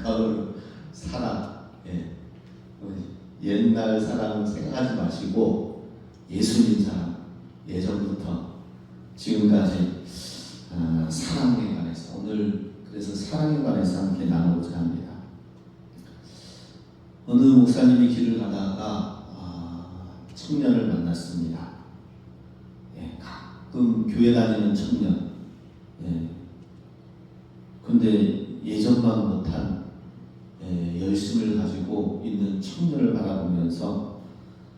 가을 사랑, 예. 옛날 사랑 생각하지 마시고 예수님 사랑, 예전부터 지금까지 사랑에 관해서 오늘 그래서 사랑에 관해서 함께 나누고자 합니다. 어느 목사님이 길을 가다가 청년을 만났습니다. 예, 가끔 교회 다니는 청년. 예. 근데 예전만 못한 열심을 가지고 있는 청년을 바라보면서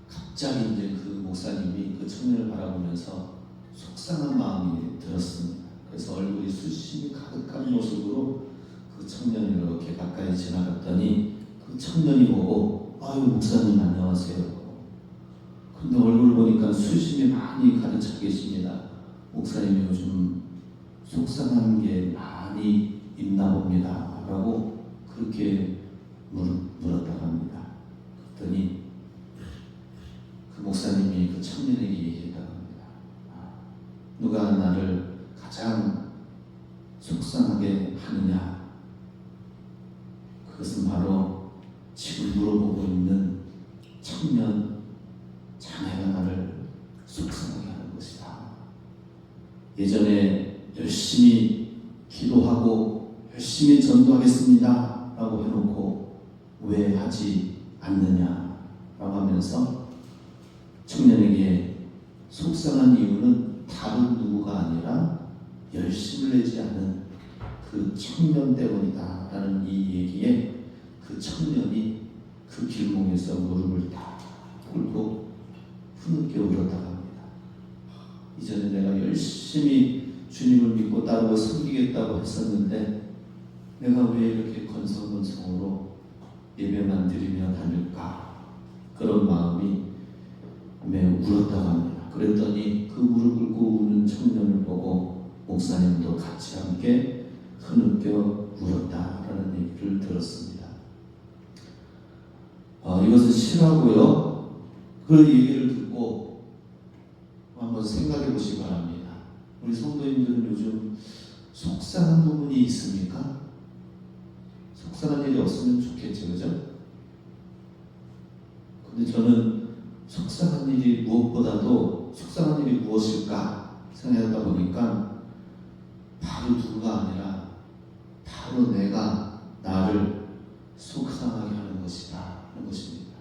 갑자기 이제 그 목사님이 그 청년을 바라보면서 속상한 마음이 들었습니다. 그래서 얼굴이 수심이 가득한 모습으로 그 청년이 이렇게 가까이 지나갔더니 그 청년이 보고 아유 목사님 안녕하세요. 근데 얼굴을 보니까 수심이 많이 가득 차 계십니다. 목사님이 요즘 속상한 게 많이 있나 봅니다. 라고 그렇게 물었다고 합니다. 그랬더니 그 목사님이 그 청년에게 얘기했다고 합니다. 누가 나를 가장 속상하게 하느냐? 그것은 바로 지금 물어보고 있는 청년 자네가 나를 속상하게 하는 것이다. 예전에 열심히 기도하고 열심히 전도하겠습니다 라고 해놓고 왜 하지 않느냐 라고 하면서 청년에게 속상한 이유는 다른 누구가 아니라 열심을 내지 않은 그 청년 때문이다 라는 이 얘기에 그 청년이 그 길목에서 무릎을 딱 꿇고 흐느껴 울었다고 합니다. 이전에 내가 열심히 주님을 믿고 따르고 섬기겠다고 했었는데 내가 왜 이렇게 건성건성으로 예배만 드리며 다닐까? 그런 마음이 매우 울었다고 합니다. 그랬더니 그 무릎 꿇고 우는 청년을 보고 목사님도 같이 함께 흐느껴 울었다라는 얘기를 들었습니다. 이것은 실화고요. 그 얘기를 듣고 한번 생각해 보시기 바랍니다. 우리 성도님들은 요즘 속상한 부분이 있습니까? 속상한 일이 없으면 좋겠죠, 그죠? 근데 저는 속상한 일이 무엇보다도 속상한 일이 무엇일까 생각하다 보니까 바로 누가 아니라 바로 내가 나를 속상하게 하는 것이다 하는 것입니다.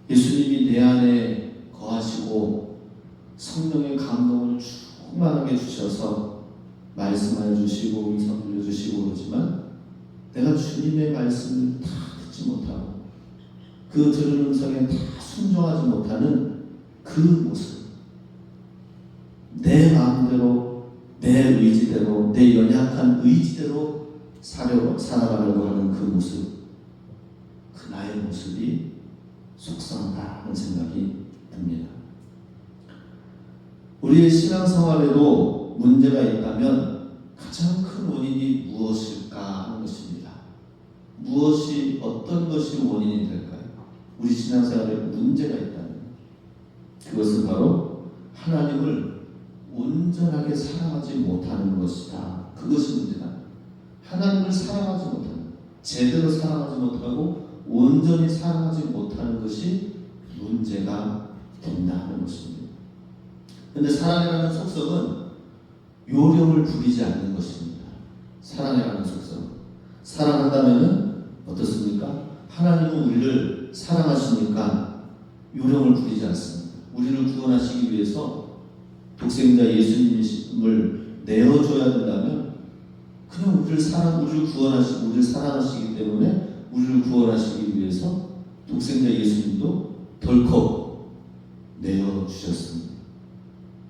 예수님이 내 안에 거하시고 성령의 감동을 충만하게 주셔서 말씀하여 주시고 음성 들려주시고 그러지만 내가 주님의 말씀을 다 듣지 못하고 그 들은 음성에 다 순종하지 못하는 그 모습, 내 마음대로 내 의지대로 내 연약한 의지대로 살아가려고 하는 그 모습, 그 나의 모습이 속상하다는 생각이 듭니다. 우리의 신앙생활에도 문제가 있다면 가장 큰 원인이 무엇일까 하는 것입니다. 무엇이 어떤 것이 원인이 될까요? 우리 신앙생활에 문제가 있다면 그것은 바로 하나님을 온전하게 사랑하지 못하는 것이다. 그것이 문제다. 하나님을 사랑하지 못하는, 제대로 사랑하지 못하고 온전히 사랑하지 못하는 것이 문제가 된다는 것입니다. 그런데 사랑이라는 속성은 요령을 부리지 않는 것입니다. 사랑이라는 속성. 사랑한다면 어떻습니까? 하나님은 우리를 사랑하시니까 요령을 부리지 않습니다. 우리를 구원하시기 위해서 독생자 예수님을 내어줘야 된다면 그냥 우리를 구원하시고 우리를 사랑하시기 때문에 우리를 구원하시기 위해서 독생자 예수님도 덜컥 내어주셨습니다.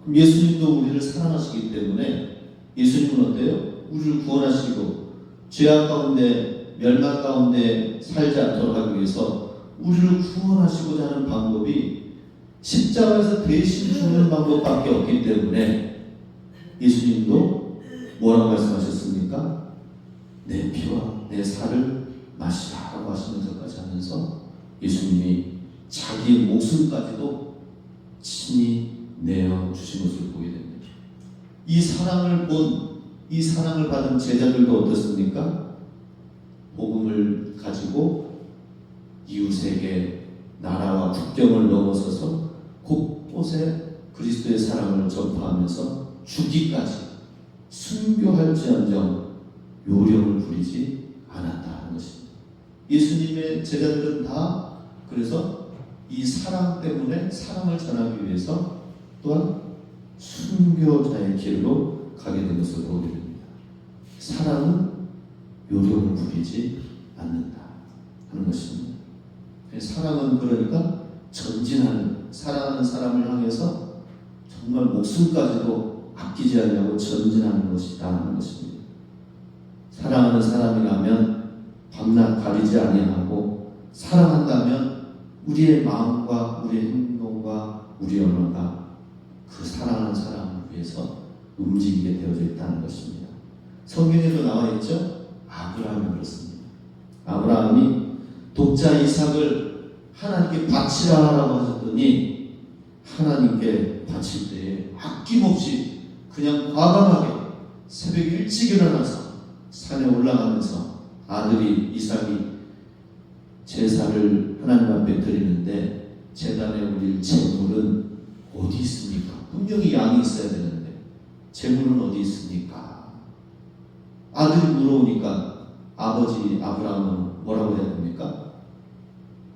그럼 예수님도 우리를 사랑하시기 때문에 예수님은 어때요? 우리를 구원하시고 죄악 가운데 멸망 가운데 살지 않도록 하기 위해서 우리를 구원하시고자 하는 방법이 십자가에서 대신 죽는 방법밖에 없기 때문에 예수님도 뭐라고 말씀하셨습니까? 내 피와 내 살을 마시라라고 하시면서까지 하면서 예수님이 자기의 목숨까지도 친히 내어 주신 것을 보게 됩니다. 이 사랑을 본 이 사랑을 받은 제자들도 어떻습니까? 복음을 가지고 이웃에게 나라와 국경을 넘어서서 곳곳에 그리스도의 사랑을 전파하면서 죽기까지 순교할지언정 요령을 부리지 않았다는 것입니다. 예수님의 제자들은 다 그래서 이 사랑 때문에 사랑을 전하기 위해서 또한 순교자의 길로 가게 된 것을 보게 됩니다. 사랑은 요령을 부리지 않는다 하는 것입니다. 사랑은 그러니까 전진하는, 사랑하는 사람을 향해서 정말 목숨까지도 아끼지 않냐고 전진하는 것이다 하는 것입니다. 사랑하는 사람이라면 밤낮 가리지 아니하고, 사랑한다면 우리의 마음과 우리의 행동과 우리의 언어가 그 사랑하는 사람을 위해서 움직이게 되어져 있다는 것입니다. 성경에도 나와 있죠. 아브라함이 그렇습니다. 아브라함이 독자 이삭을 하나님께 바치라라고 하셨더니 하나님께 바칠 때에 아낌없이 그냥 과감하게 새벽 일찍 일어나서 산에 올라가면서 아들이 이삭이 제사를 하나님 앞에 드리는데 제단에 올릴 제물은 어디 있습니까? 분명히 양이 있어야 되는데 제물은 어디 있습니까? 아들이 물어오니까 아버지 아브라함은 뭐라고 해야 됩니까?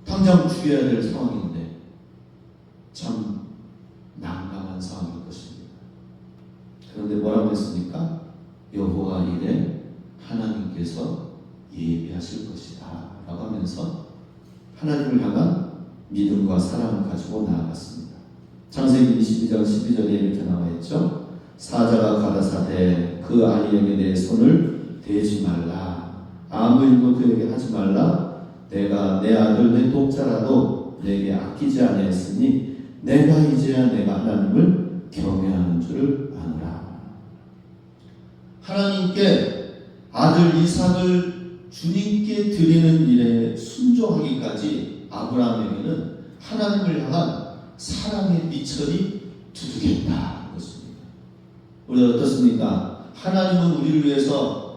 당장 죽여야 될 상황인데 참 난감한 상황일 것입니다. 그런데 뭐라고 했습니까? 여호와 이레 하나님께서 예비하실 것이다 라고 하면서 하나님을 향한 믿음과 사랑을 가지고 나아갔습니다. 창세기 22장 12절에 이렇게 나와 있죠. 사자가 가라사대 그 아이에게 내 손을 대지 말라. 아무 일도 그에게 하지 말라. 내가 내 아들 내 독자라도 내게 아끼지 아니했으니 내가 이제야 내가 하나님을 경외하는 줄을 아노라. 하나님께 아들 이삭을 주님께 드리는 일에 순종하기까지 아브라함에게는 하나님을 향한 사랑의 미천이 두둑했다는 것입니다. 우리 어떻습니까? 하나님은 우리를 위해서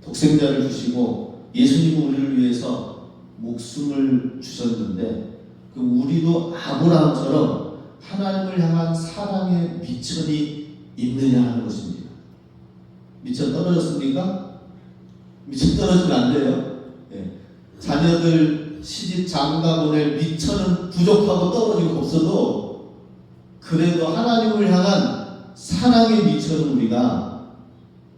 독생자를 주시고 예수님은 우리를 위해서 목숨을 주셨는데 그 우리도 아브라함처럼 하나님을 향한 사랑의 미천이 있느냐 하는 것입니다. 미천 떨어졌습니까? 미천 떨어지면 안 돼요. 네. 자녀들 시집 장가 보낼 미천은 부족하고 떨어지고 없어도 그래도 하나님을 향한 사랑의 미천은 우리가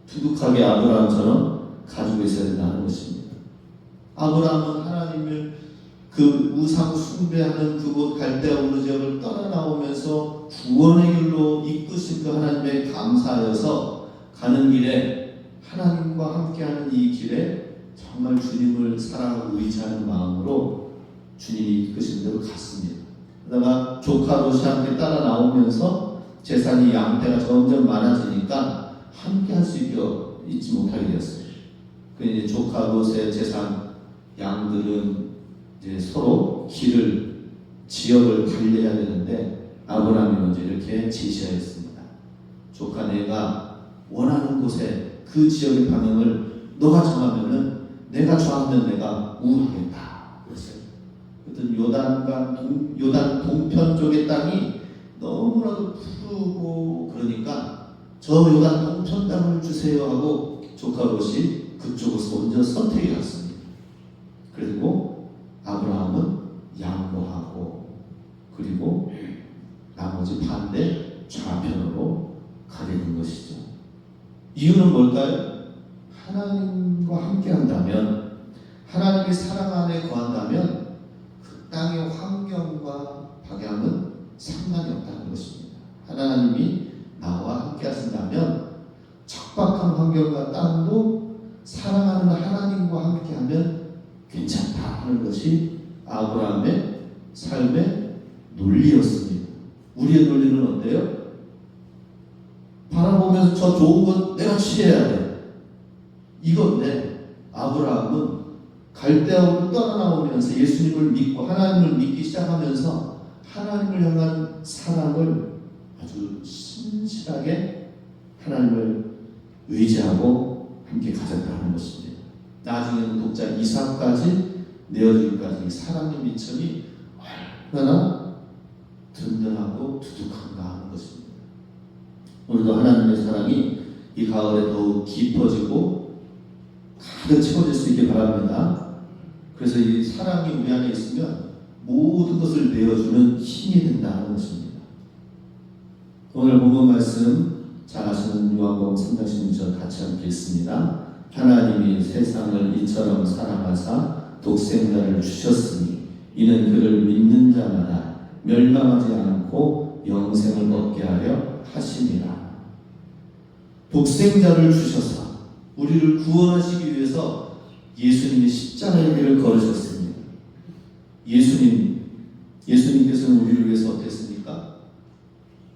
두둑하게 아브라함처럼 가지고 있어야 된다는 것입니다. 아브라함은 하나님을 그 우상 숭배하는 그곳 갈대아 우르 지역을 떠나 나오면서 구원의 길로 이끄신 그 하나님에 감사하여서 가는 길에 하나님과 함께하는 이 길에 정말 주님을 사랑하고 의지하는 마음으로 주님이 이끄신 대로 갔습니다. 그러다가 조카 롯이 함께 따라 나오면서 재산이 양떼가 점점 많아지니까 함께 할 수 있지 못하게 되었어요. 그 이제 조카 롯의 재산 양들은 이제 서로 지역을 달려야 되는데 아브라함이 먼저 이렇게 제시하였습니다. 조카 내가 원하는 곳에 그 지역의 방향을 너가 정하면은 내가 정하면 내가 우하겠다 그랬어요. 그랬더니 요단 동편 쪽의 땅이 너무나도 푸르고 그러니까 저 요단 동편 땅을 주세요 하고 조카 롯이 그쪽에서 먼저 선택해 갔습니다. 그리고 아브라함은 양보하고 그리고 나머지 반대 좌편으로 가게 된 것이죠. 이유는 뭘까요? 하나님과 함께 한다면, 하나님의 사랑 안에 거한다면 그 땅의 환경과 방향은 상관이 없다는 것입니다. 하나님이 나와 함께 하신다면 척박한 환경과 땅도 사랑하는 하나님과 함께 하면 괜찮다 하는 것이 아브라함의 삶의 논리였습니다. 우리의 논리는 어때요? 바라보면서 저 좋은 것 내가 취해야 돼. 이건데 아브라함은 갈대아우로 떠나나오면서 예수님을 믿고 하나님을 믿기 시작하면서 하나님을 향한 사랑을 아주 신실하게 하나님을 의지하고 함께 가졌다는 것입니다. 나중에는 독자 이삭까지 내어주기까지 사랑의 미천이 얼마나 든든하고 두둑한가 하는 것입니다. 오늘도 하나님의 사랑이 이 가을에 더욱 깊어지고 가득 채워질 수 있게 바랍니다. 그래서 이 사랑이 우리 안에 있으면 모든 것을 내어주는 힘이 된다는 것입니다. 오늘 본문 말씀 잘 아시는 요한복음 3장 16절 같이 함께 읽습니다. 하나님이 세상을 이처럼 사랑하사 독생자를 주셨으니 이는 그를 믿는 자마다 멸망하지 않고 영생을 얻게 하려 하심이라. 독생자를 주셔서 우리를 구원하시기 위해서 예수님이 십자가의 길을 걸으셨습니다. 예수님께서는 우리를 위해서 어땠습니까?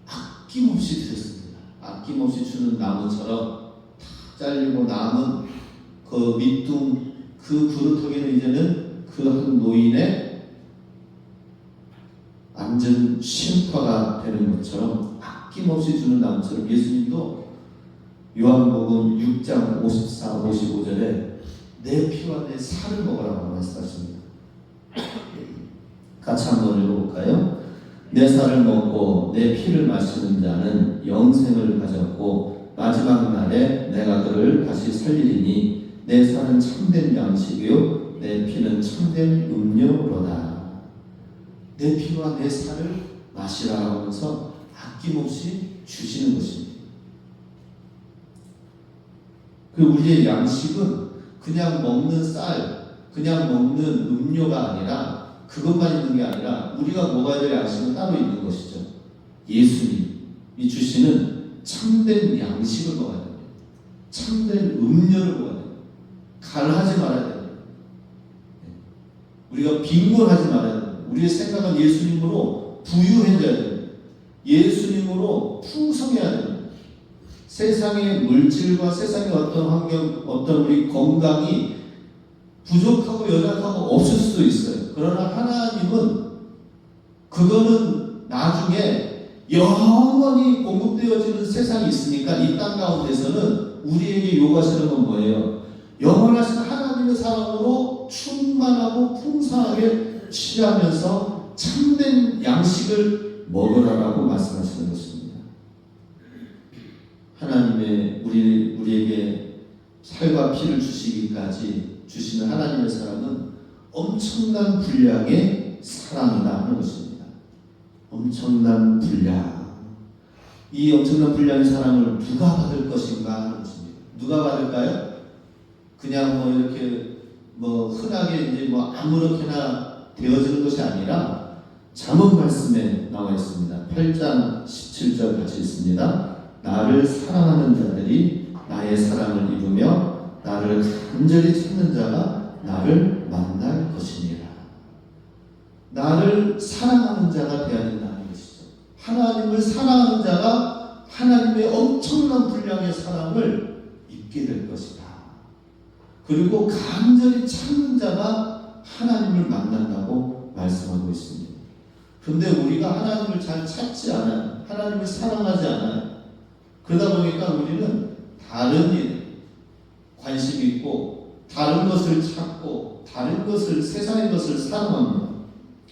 아낌없이 드렸습니다. 아낌없이 주는 나무처럼 다 잘리고 남은 그 밑둥 그 그루터기는 이제는 그 한 노인의 완전 쉼터가 되는 것처럼 아낌없이 주는 나무처럼 예수님도 요한복음 6장 54, 55절에 내 피와 내 살을 먹으라고 말씀하십니다. 같이 한번 읽어볼까요? 내 살을 먹고 내 피를 마시는 자는 영생을 가졌고 마지막 날에 내가 그를 다시 살리리니 내 살은 참된 양식이요 내 피는 참된 음료로다. 내 피와 내 살을 마시라 하면서 아낌없이 주시는 것입니다. 그 우리의 양식은 그냥 먹는 쌀, 그냥 먹는 음료가 아니라 그것만 있는 게 아니라 우리가 먹어야 될 양식은 따로 있는 것이죠. 예수님이 주시는 참된 양식을 먹어야 됩니다. 참된 음료를 먹어야 됩니다. 간하지 말아야 됩니다. 우리가 빈곤하지 말아야 됩니다. 우리의 생각은 예수님으로 부유해져야 됩니다. 예수님으로 풍성해야 됩니다. 세상의 물질과 세상의 어떤 환경, 어떤 우리 건강이 부족하고 연약하고 없을 수도 있어요. 그러나 하나님은 그거는 나중에 영원히 공급되어지는 세상이 있으니까 이 땅 가운데서는 우리에게 요구하시는 건 뭐예요? 영원하신 하나님의 사랑으로 충만하고 풍성하게 취하면서 참된 양식을 먹으라라고 말씀하시는 것입니다. 하나님의 우리에게 살과 피를 주시기까지 주시는 하나님의 사랑은 엄청난 분량의 사랑이다 하는 것입니다. 엄청난 분량. 이 엄청난 분량의 사랑을 누가 받을 것인가 하는 것입니다. 누가 받을까요? 그냥 이렇게 흔하게 이제 아무렇게나 되어지는 것이 아니라 잠언 말씀에 나와 있습니다. 8장 17절 같이 있습니다. 나를 사랑하는 자들이 나의 사랑을 입으며 나를 간절히 찾는 자가 나를 만날 것이니라. 나를 사랑하는 자가 되어야 된다는 것이죠. 하나님을 사랑하는 자가 하나님의 엄청난 분량의 사랑을 입게 될 것이다. 그리고 간절히 찾는 자가 하나님을 만난다고 말씀하고 있습니다. 그런데 우리가 하나님을 잘 찾지 않아요. 하나님을 사랑하지 않아요. 그러다 보니까 우리는 다른 일 관심 있고 다른 것을 찾고 다른 것을 세상의 것을 사랑합니다.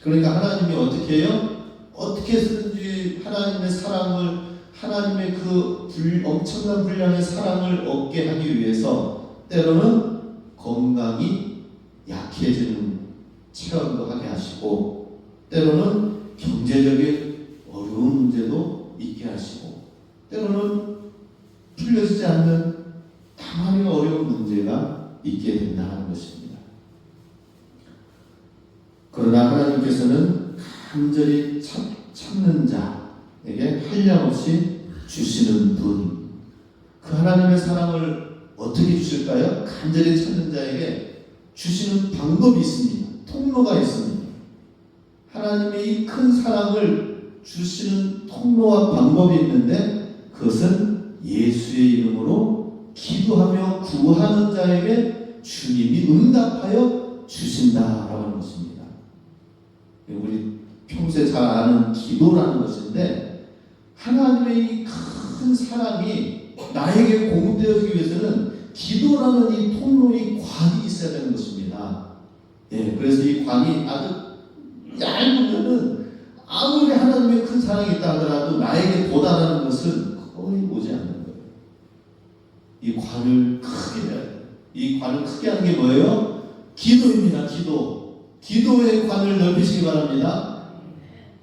그러니까 하나님이 어떻게 해요? 어떻게 해서든지 하나님의 사랑을 하나님의 그 엄청난 분량의 사랑을 얻게 하기 위해서 때로는 건강이 약해지는 체험도 하게 하시고 때로는 경제적인 어려운 문제도 있게 하시고 때로는 풀려지지 않는 다만히 어려운 문제가 있게 된다는 것입니다. 그러나 하나님께서는 간절히 찾는 자에게 한량없이 주시는 분, 그 하나님의 사랑을 어떻게 주실까요? 간절히 찾는 자에게 주시는 방법이 있습니다. 통로가 있습니다. 하나님의 이 큰 사랑을 주시는 통로와 방법이 있는데 그것은 예수의 이름으로 기도하며 구하는 자에게 주님이 응답하여 주신다라고 하는 것입니다. 우리 평소에 잘 아는 기도라는 것인데 하나님의 이 큰 사랑이 나에게 공급되어지기 위해서는 기도라는 이 통로의 관이 있어야 되는 것입니다. 예, 그래서 이 관이 아주 얇으면은 아무리 하나님의 큰 사랑이 있다 하더라도 나에게 도달하는 것은 거의 오지 않는 거예요. 이 관을 크게 해야 돼요. 이 관을 크게 하는 게 뭐예요? 기도입니다. 기도의 관을 넓히시기 바랍니다.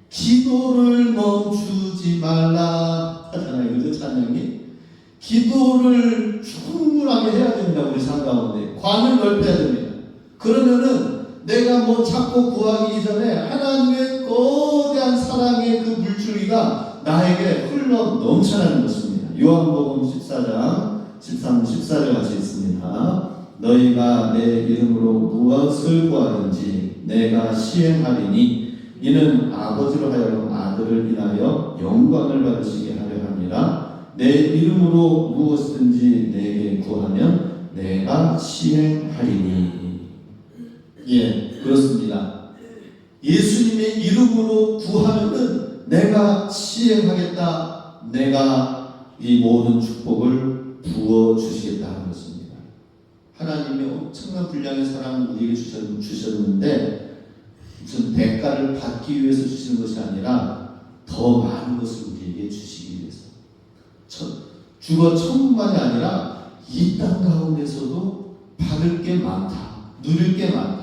기도를 멈추지 말라 하잖아요. 그죠? 찬양이. 기도를 충분하게 해야 됩니다. 우리 삶 가운데. 관을 넓혀야 됩니다. 그러면은 내가 뭐 찾고 구하기 이전에 하나님의 거대한 사랑의 그 물줄기가 나에게 흘러 넘쳐나는 것입니다. 요한복음 14장 13, 14절 같이 있습니다. 너희가 내 이름으로 무엇을 구하든지 내가 시행하리니 이는 아버지로 하여금 아들을 인하여 영광을 받으시게 하려 함이라. 내 이름으로 무엇이든지 내게 구하면 내가 시행하리니. 예, 그렇습니다. 예수님의 이름으로 구하면은 내가 시행하겠다. 내가 이 모든 축복을 부어주시겠다 하는 것입니다. 하나님의 엄청난 분량의 사랑을 우리에게 주셨는데 무슨 대가를 받기 위해서 주시는 것이 아니라 더 많은 것을 우리에게 주시기 위해서. 주거 천국만이 아니라 이 땅 가운데서도 받을 게 많다. 누릴 게 많다.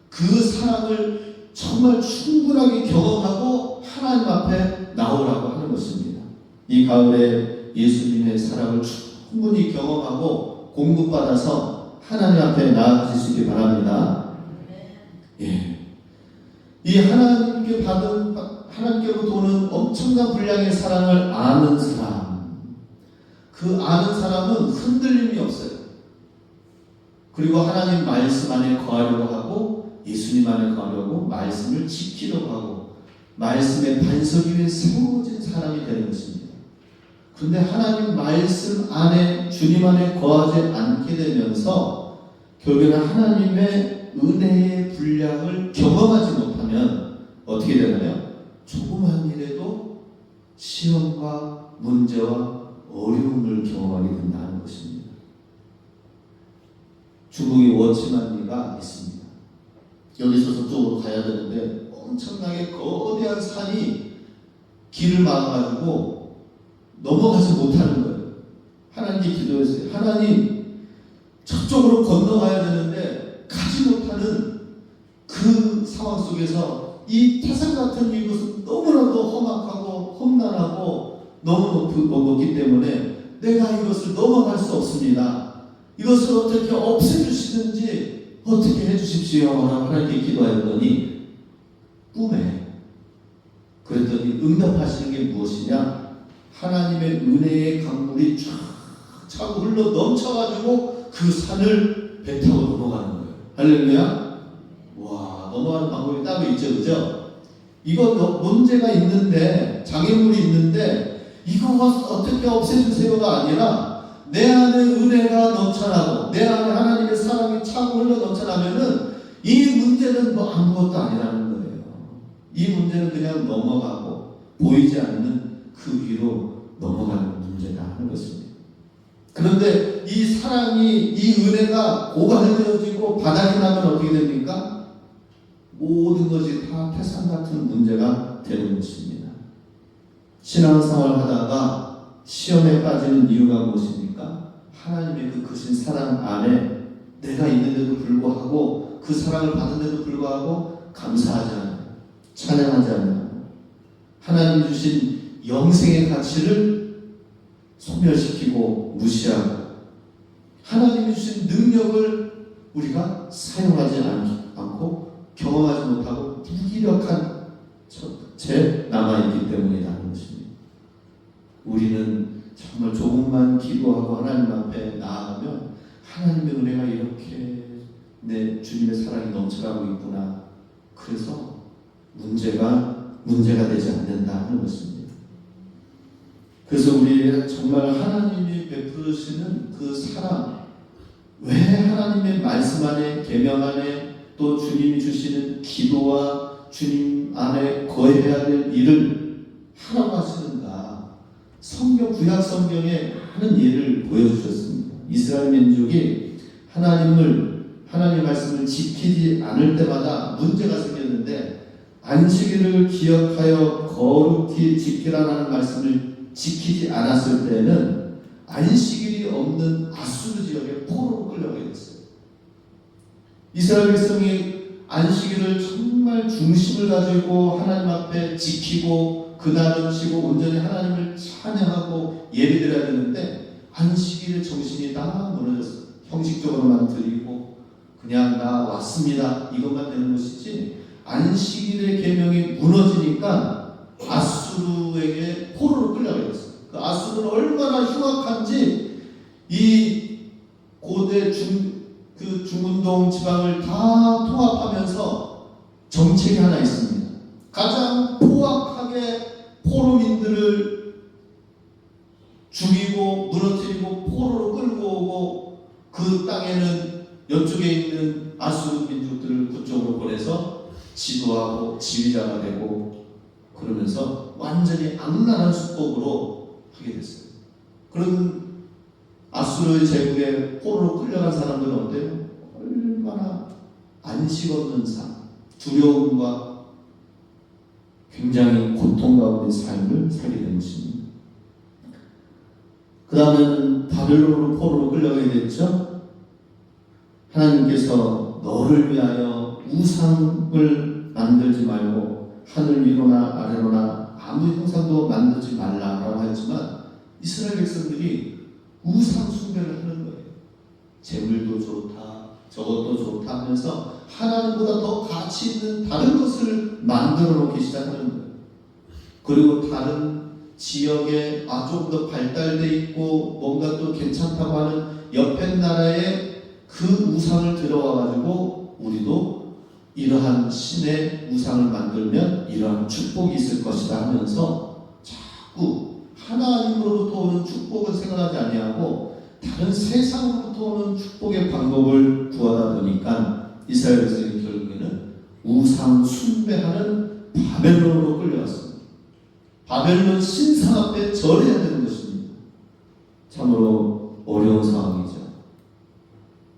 그 사랑을 정말 충분하게 경험하고 하나님 앞에 나오라고 하는 것입니다. 이 가을에 예수님의 사랑을 충분히 경험하고 공급받아서 하나님 앞에 나아가실 수 있기 바랍니다. 예. 이 하나님께로부터 오는 엄청난 분량의 사랑을 아는 사람, 그 아는 사람은 흔들림이 없어요. 그리고 하나님 말씀 안에 거하려고 하고 예수님 안에 거하려고 말씀을 지키려고 하고 말씀의 반석 위에 세워진 사람이 되는 것입니다. 그런데 하나님 말씀 안에 주님 안에 거하지 않게 되면서 결국에는 하나님의 은혜의 분량을 경험하지 못하면 어떻게 되나요? 조그만 일에도 시험과 문제와 어려움을 경험하게 된다는 것입니다. 중국의 워치만리가 있습니다. 여기서 저쪽으로 가야 되는데 엄청나게 거대한 산이 길을 막아가지고 넘어가지 못하는 거예요. 하나님께 기도했어요. 하나님, 저쪽으로 건너가야 되는데 가지 못하는 그 상황 속에서 이 태산 같은 이곳은 너무나도 험악하고 험난하고 너무 높기 때문에 내가 이것을 넘어갈 수 없습니다. 이것을 어떻게 없애주시든지 어떻게 해주십시오. 하나님께 기도하였더니 꿈에 그랬더니 응답하시는 게 무엇이냐? 하나님의 은혜의 강물이 쫙 차고 흘러 넘쳐가지고 그 산을 배 타고 넘어가는 거예요. 할렐루야. 와, 넘어가는 방법이 따로 있죠. 그죠? 이거 문제가 있는데, 장애물이 있는데 이거 어떻게 없애주세요가 아니라 내 안에 은혜가 넘쳐나고 내 안에 하나님의 사랑이 차고 흘러 넘쳐나면은 이 문제는 뭐 아무것도 아니라는 거예요. 이 문제는 그냥 넘어가고 보이지 않는 그 위로 넘어가는 문제다 하는 것입니다. 그런데 이 사랑이, 이 은혜가 고갈되어지고 바닥이 나면 어떻게 됩니까? 모든 것이 다 태산 같은 문제가 되는 것입니다. 신앙생활 하다가 시험에 빠지는 이유가 무엇입니까? 하나님의 그 크신 사랑 안에 내가 있는데도 불구하고 그 사랑을 받은데도 불구하고 감사하지 않아요. 찬양하지 않아요. 하나님 주신 영생의 가치를 소멸시키고 무시하고 하나님이 주신 능력을 우리가 사용하지 않고 경험하지 못하고 무기력한 채 남아있기 때문이라는 것입니다. 우리는 정말 조금만 기도하고 하나님 앞에 나아가면 하나님의 은혜가 이렇게 내 주님의 사랑이 넘쳐가고 있구나. 그래서 문제가 되지 않는다 하는 것입니다. 그래서 우리 정말 하나님이 베푸시는 그 사랑, 왜 하나님의 말씀 안에, 계명 안에 또 주님이 주시는 기도와 주님 안에 거해야 될 일을 하라고 하시는가? 성경, 구약 성경에 하는 예를 보여주셨습니다. 이스라엘 민족이 하나님 말씀을 지키지 않을 때마다 문제가 생겼는데 안식일을 기억하여 거룩히 지키라는 말씀을 지키지 않았을 때는 안식일이 없는 아수르 지역에 포로로 끌려가게 됐어요. 이스라엘 백성이 안식일을 정말 중심을 가지고 하나님 앞에 지키고 그날은 쉬고 온전히 하나님을 찬양하고 예배드려야 되는데 안식일의 정신이 다 무너졌어요. 형식적으로만 드리고 그냥 나 왔습니다 이것만 되는 것이지 안식일의 계명이 무너지니까 아수르에게 포로로 끌려가게 됐어요. 그 아수르는 얼마나 흉악한지 이 고대 중운동 지방을 다 통합하면서 정책이 하나 있습니다. 가장 포악하게 포로민들을 죽이고 무너뜨리고 포로로 끌고 오고 그 땅에는 이쪽에 있는 아수르 민족들을 그쪽으로 보내서 지도하고 지휘자가 되고 그러면서 완전히 악랄한 수법으로 하게 됐어요. 그런 아수르 제국에 포로로 끌려간 사람들은 어때요? 얼마나 안식 없는 삶, 두려움과 굉장히 고통 가운데 삶을 살게 된 것입니다. 그 다음에는 바벨론으로 포로로 끌려가게 됐죠. 하나님께서 너를 위하여 우상을 만들지 말고 하늘 위로나 아래로나 아무 형상도 만들지 말라라고 했지만 이스라엘 백성들이 우상 숭배를 하는 거예요. 재물도 좋다, 저것도 좋다 하면서 하나님보다 더 가치 있는 다른 것을 만들어 놓기 시작하는 거예요. 그리고 다른 지역에 좀 더 발달돼 있고 뭔가 또 괜찮다고 하는 옆에 나라에 그 우상을 들어와 가지고 우리도 이러한 신의 우상을 만들면 이러한 축복이 있을 것이다 하면서 자꾸 하나님으로부터 오는 축복을 생각하지 아니하고 다른 세상으로부터 오는 축복의 방법을 구하다 보니까 이스라엘 백성이 결국에는 우상 숭배하는 바벨론으로 끌려갔습니다. 바벨론 신상 앞에 절해야 되는 것입니다. 참으로 어려운 상황이죠.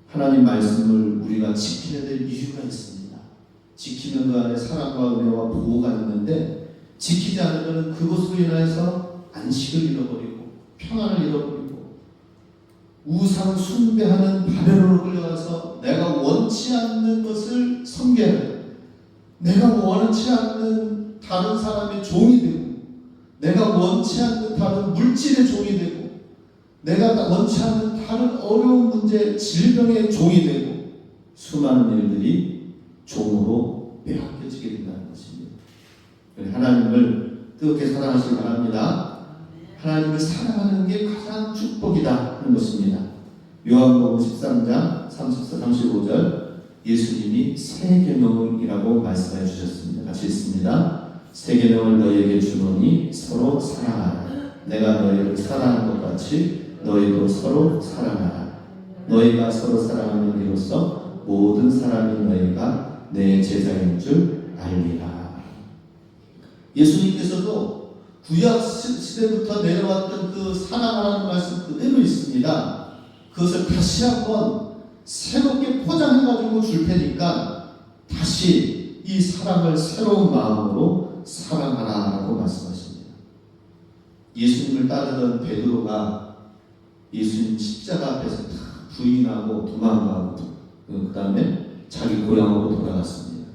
하나님 말씀을 우리가 지켜야 될 이유가 있습니다. 지키면 그 안에 사랑과 은혜와 보호가 있는데 지키지 않으면 그것으로 인해서 안식을 잃어버리고 평안을 잃어버리고 우상 숭배하는 바벨론으로 끌려가서 내가 원치 않는 것을 섬겨야 돼. 내가 원치 않는 다른 사람의 종이 되고 내가 원치 않는 다른 물질의 종이 되고 내가 원치 않는 다른 어려운 문제, 질병의 종이 되고 수많은 일들이 종으로 빼앗겨지게 된다는 것입니다. 하나님을 뜨겁게 사랑하시기 바랍니다. 하나님을 사랑하는 게 가장 축복이다 하는 것입니다. 요한복음 13장 34, 35절 예수님이 새 계명이라고 말씀해 주셨습니다. 같이 읽습니다. 새 계명을 너희에게 주노니 서로 사랑하라. 내가 너희를 사랑한 것 같이 너희도 서로 사랑하라. 너희가 서로 사랑하는 이로써 모든 사람이 너희가 내 제자인 줄 알리라. 예수님께서도 구약 시대부터 내려왔던 그 사랑하라는 말씀 그대로 있습니다. 그것을 다시 한번 새롭게 포장해가지고 줄 테니까 다시 이 사랑을 새로운 마음으로 사랑하라라고 말씀하십니다. 예수님을 따르던 베드로가 예수님 십자가 앞에서 다 부인하고 도망가고 그 다음에 자기 고향으로 돌아갔습니다.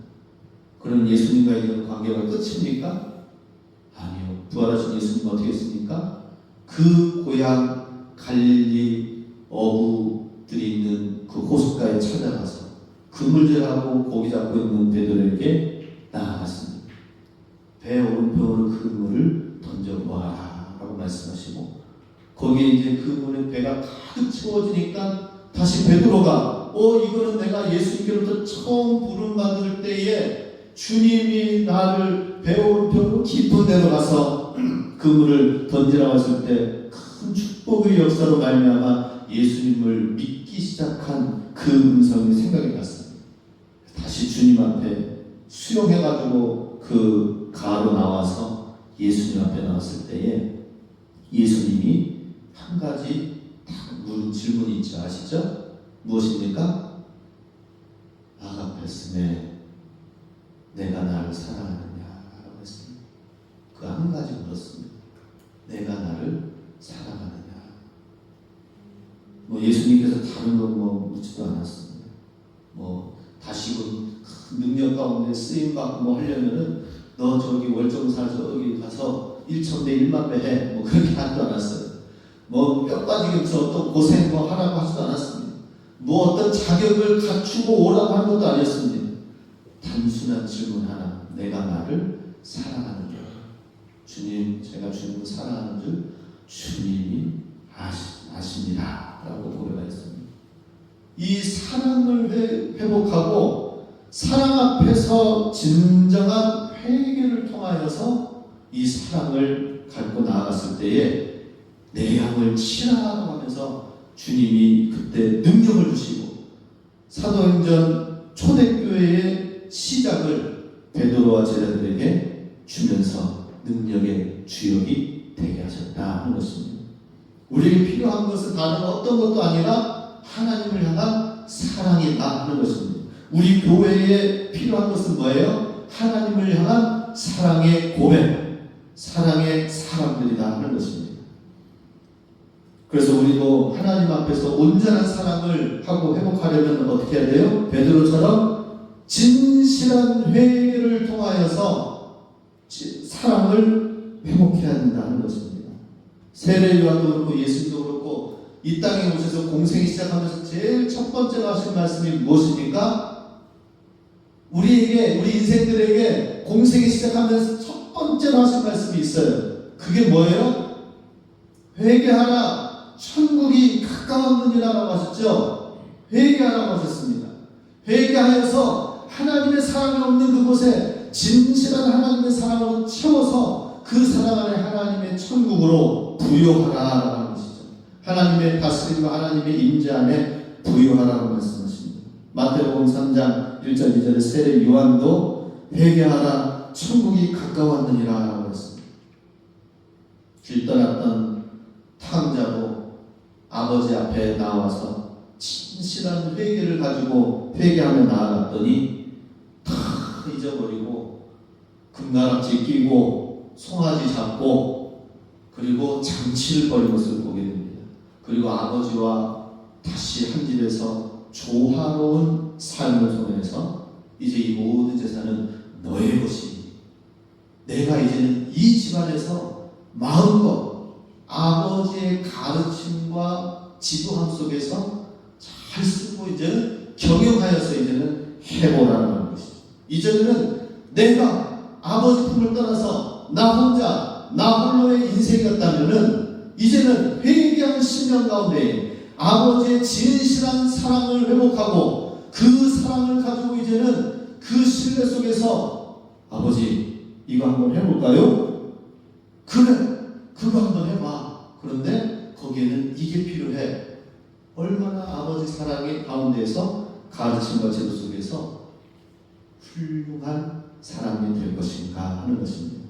그럼 예수님과의 이런 관계가 끝입니까? 아니요. 부활하신 예수님 어떻게 했습니까? 그 고향 갈릴리 어부들이 있는 그 호숫가에 찾아가서 그물질하고 고기 잡고 있는 베드로에게 나아갔습니다. 배 오른편으로 그 물을 던져보아라 라고 말씀하시고 거기에 이제 그 물에 배가 가득 채워지니까 다시 베드로가 이거는 내가 예수님께로부터 처음 부름 받을 때에 주님이 나를 배 오른편으로 깊은 데로 가서 그 물을 던지라고 했을 때 큰 축복의 역사로 말미암아 예수님을 믿기 시작한 그 음성이 생각이 났습니다. 다시 주님 앞에 수용해가지고 그 가로 나와서 예수님 앞에 나왔을 때에 예수님이 한 가지 딱 물은 질문이 있죠. 아시죠? 무엇입니까? 아가페스네, 내가 나를 사랑하느냐 라고 했습니다. 그 한 가지 물었습니다. 내가 나를 사랑하느냐. 예수님께서 다른 거 묻지도 않았습니다. 다시금 큰 능력 가운데 쓰임받고 하려면은 너 저기 월정사 저기 가서 1,000배 1만 배 해. 그렇게 하지도 않았어요. 몇 가지 여기서 또 고생 하라고 하지도 않았습니다. 어떤 자격을 갖추고 오라고 하는 것도 아니었습니다. 단순한 질문 하나. 내가 나를 사랑하는 줄. 주님, 제가 주님을 사랑하는 줄 주님이 아십니다. 라고 고백했습니다. 이 사랑을 회복하고 사랑 앞에서 진정한 회개를 통하여서 이 사랑을 갖고 나아갔을 때에 내 양을 치라고 하면서 주님이 그때 능력을 주시고 사도행전 초대교회의 시작을 베드로와 제자들에게 주면서 능력의 주역이 되게 하셨다 하는 것입니다. 우리에게 필요한 것은 다른 어떤 것도 아니라 하나님을 향한 사랑이다 하는 것입니다. 우리 교회에 필요한 것은 뭐예요? 하나님을 향한 사랑의 고백, 사랑의 사람들이다 하는 것입니다. 그래서 우리도 하나님 앞에서 온전한 사랑을 하고 회복하려면 어떻게 해야 돼요? 베드로처럼 진실한 회개를 통하여서 사랑을 회복해야 한다는 것입니다. 세례 요한도 그렇고 예수님도 그렇고 이 땅에 오셔서 공생이 시작하면서 제일 첫 번째로 하신 말씀이 무엇입니까? 우리 인생들에게 공생이 시작하면서 첫 번째로 하신 말씀이 있어요. 그게 뭐예요? 회개하라, 천국이 가까웠느니라라고 하셨죠. 회개하라고 하셨습니다. 회개하여서 하나님의 사랑이 없는 그곳에 진실한 하나님의 사랑으로 채워서 그 사랑 안에 하나님의 천국으로 부요하라라고 하는 것이죠. 하나님의 다스림과 하나님의 임재 안에 부요하라고 말씀하십니다. 마태복음 3장 1절 2절에 세례 요한도 회개하라, 천국이 가까웠느니라라고 했습니다. 길 떠났던 탕자도 아버지 앞에 나와서 진실한 회개를 가지고 회개하며 나아갔더니 다 잊어버리고 금가락지 끼고 송아지 잡고 그리고 장치를 벌인 것을 보게 됩니다. 그리고 아버지와 다시 한 집에서 조화로운 삶을 통해서 이제 이 모든 재산은 너의 것이니 내가 이제는 이 집안에서 마음껏 아버지의 가르침과 지도함 속에서 잘 쓰고 이제는 경영하여서 이제는 해보라는 것이죠. 이제는 내가 아버지 품을 떠나서 나 홀로의 인생이었다면은 이제는 회개한 10년 가운데 아버지의 진실한 사랑을 회복하고 그 사랑을 가지고 이제는 그 신뢰 속에서 아버지 이거 한번 해볼까요? 그래, 그거 한번 해봐. 그런데 거기에는 이게 필요해. 얼마나 아버지 사랑의 가운데에서 가르침과 제도 속에서 훌륭한 사람이 될 것인가 하는 것입니다.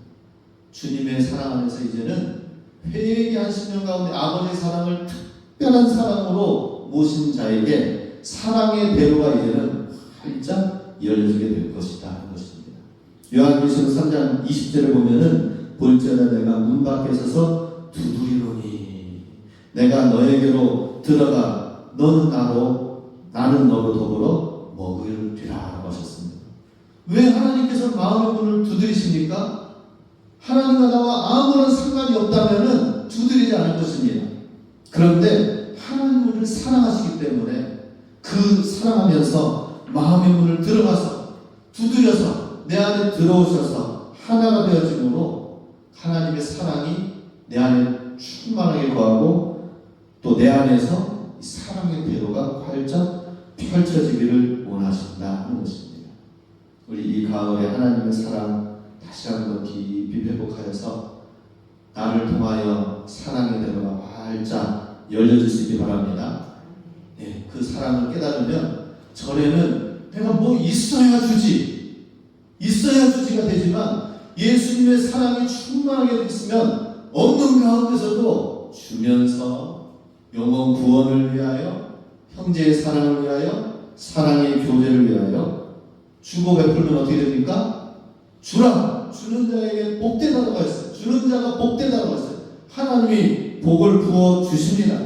주님의 사랑 안에서 이제는 회개한 10년 가운데 아버지의 사랑을 특별한 사랑으로 모신 자에게 사랑의 배로가 이제는 활짝 열려지게 될 것이다 하는 것입니다. 요한계시록 3장 20절을 보면은 볼지어다 내가 문 밖에 서서 두드리노니 내가 너에게로 들어가 너는 나로 나는 너로 더불어 먹으리라 하셨습니다. 왜 하나님께서 마음의 문을 두드리십니까? 하나님과 나와 아무런 상관이 없다면 두드리지 않을 것입니다. 그런데 하나님을 사랑하시기 때문에 그 사랑하면서 마음의 문을 들어가서 두드려서 내 안에 들어오셔서 하나가 되어짐으로 하나님의 사랑이 내 안에 충만하게 거하고 또 내 안에서 사랑의 배로가 활짝 펼쳐지기를 원하신다 하는 것입니다. 우리 이 가을에 하나님의 사랑 다시 한번 깊이 회복하여서 나를 통하여 사랑의 배로가 활짝 열려질 수 있기 바랍니다. 네, 그 사랑을 깨달으면 전에는 내가 뭐 있어야 주지가 되지만 예수님의 사랑이 충만하게 있으면 없는 가운데서도 주면서 영혼 구원을 위하여, 형제의 사랑을 위하여, 사랑의 교제를 위하여 주고 베풀면 어떻게 됩니까? 주라! 주는 자에게 복되다라고 했어요. 주는 자가 복되다라고 했어요. 하나님이 복을 부어 주십니다.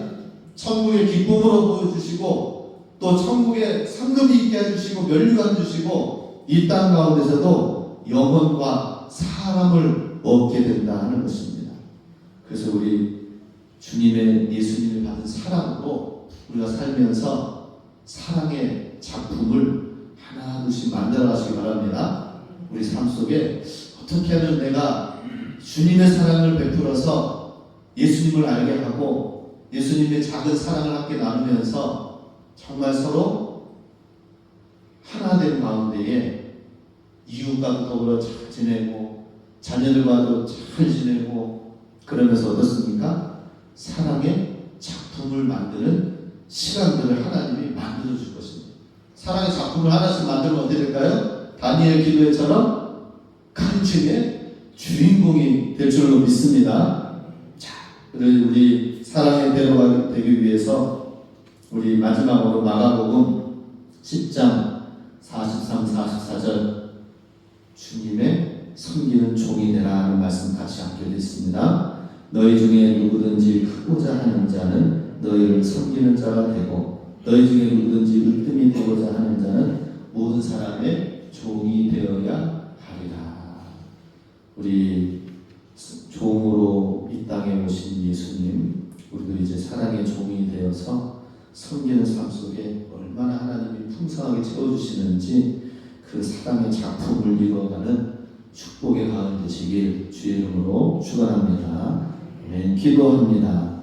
천국의 기쁨으로 보여주시고 또 천국에 상급이 있게 해주시고 면류관 주시고 이 땅 가운데서도 영혼과 사람을 얻게 된다 하는 것입니다. 그래서 우리 주님의 예수님이 받은 사랑으로 우리가 살면서 사랑의 작품을 하나둘씩 만들어 가시기 바랍니다. 우리 삶 속에 어떻게 하면 내가 주님의 사랑을 베풀어서 예수님을 알게 하고 예수님의 작은 사랑을 함께 나누면서 정말 서로 하나된 가운데에 이웃과도 더불어 잘 지내고 자녀들과도 잘 지내고 그러면서 어떻습니까? 사랑의 작품을 만드는 시간들을 하나님이 만들어 줄 것입니다. 사랑의 작품을 하나씩 만들면 어떻게 될까요? 다니엘 기도회처럼 간증의 주인공이 될 줄로 믿습니다. 자, 우리 사랑의 대로가 되기 위해서 우리 마지막으로 마가복음 10장 43, 44절 주님의 섬기는 종이 되라 하는 말씀 같이 함께 읽습니다. 너희 중에 누구든지 크고자 하는 자는 너희를 섬기는 자가 되고 너희 중에 누구든지 으뜸이 되고자 하는 자는 모든 사람의 종이 되어야 하리라. 우리 종으로 이 땅에 오신 예수님, 우리도 이제 사랑의 종이 되어서 섬기는 삶 속에 얼마나 하나님이 풍성하게 채워주시는지 그 사랑의 작품을 이루어가는 축복의 가을 되시길 주의 이름으로 축원합니다. 아멘. 기도합니다.